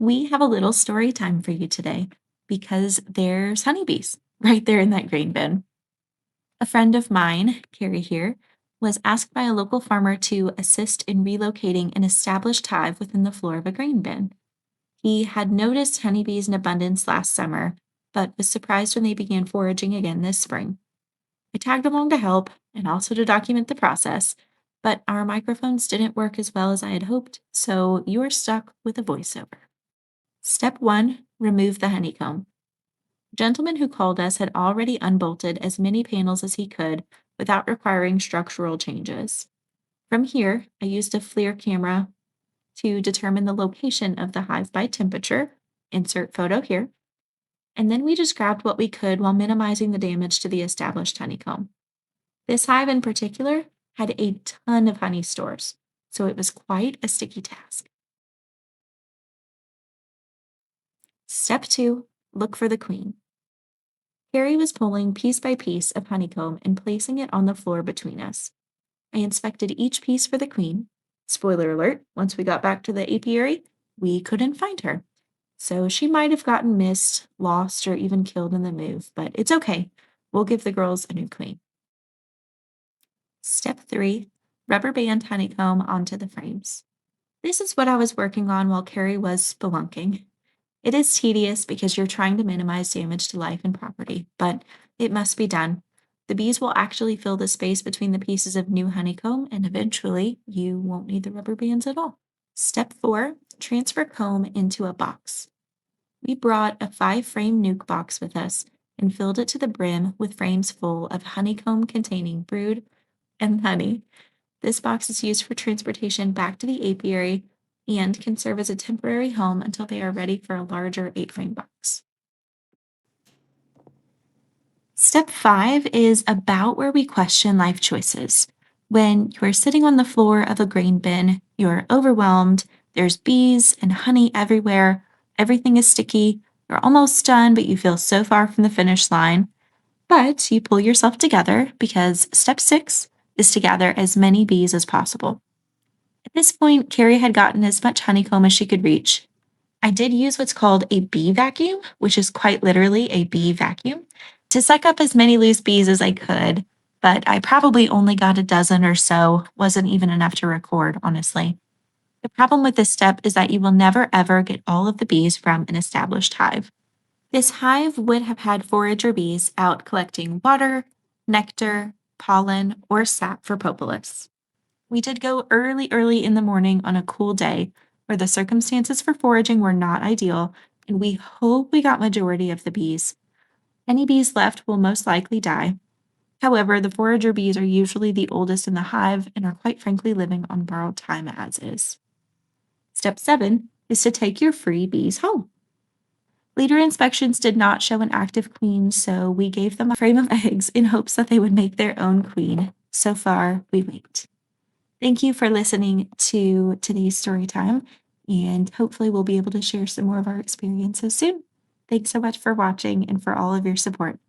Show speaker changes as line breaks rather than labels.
We have a little story time for you today because there's honeybees right there in that grain bin. A friend of mine, Carrie here, was asked by a local farmer to assist in relocating an established hive within the floor of a grain bin. He had noticed honeybees in abundance last summer, but was surprised when they began foraging again this spring. I tagged along to help and also to document the process, but our microphones didn't work as well as I had hoped, so you're stuck with a voiceover. Step 1, remove the honeycomb. The gentleman who called us had already unbolted as many panels as he could without requiring structural changes. From here, I used a FLIR camera to determine the location of the hive by temperature, insert photo here, and then we just grabbed what we could while minimizing the damage to the established honeycomb. This hive in particular had a ton of honey stores, so it was quite a sticky task. Step 2, look for the queen. Carrie was pulling piece by piece of honeycomb and placing it on the floor between us. I inspected each piece for the queen. Spoiler alert, once we got back to the apiary, we couldn't find her. So she might have gotten missed, lost, or even killed in the move, but it's okay. We'll give the girls a new queen. Step 3, rubber band honeycomb onto the frames. This is what I was working on while Carrie was spelunking. It is tedious because you're trying to minimize damage to life and property, but it must be done. The bees will actually fill the space between the pieces of new honeycomb, and eventually you won't need the rubber bands at all. Step 4, transfer comb into a box. We brought a 5-frame nuke box with us and filled it to the brim with frames full of honeycomb containing brood and honey. This box is used for transportation back to the apiary and can serve as a temporary home until they are ready for a larger 8-frame box. Step 5 is about where we question life choices. When you are sitting on the floor of a grain bin, you're overwhelmed, there's bees and honey everywhere, everything is sticky, you're almost done, but you feel so far from the finish line. But you pull yourself together because step 6 is to gather as many bees as possible. At this point, Carrie had gotten as much honeycomb as she could reach. I did use what's called a bee vacuum, which is quite literally a bee vacuum, to suck up as many loose bees as I could, but I probably only got a dozen or so, wasn't even enough to record, honestly. The problem with this step is that you will never ever get all of the bees from an established hive. This hive would have had forager bees out collecting water, nectar, pollen, or sap for propolis. We did go early in the morning on a cool day where the circumstances for foraging were not ideal, and we hope we got majority of the bees. Any bees left will most likely die. However, the forager bees are usually the oldest in the hive and are quite frankly living on borrowed time as is. Step 7 is to take your free bees home. Later inspections did not show an active queen, so we gave them a frame of eggs in hopes that they would make their own queen. So far, we wait. Thank you for listening to today's story time, and hopefully we'll be able to share some more of our experiences soon. Thanks so much for watching and for all of your support.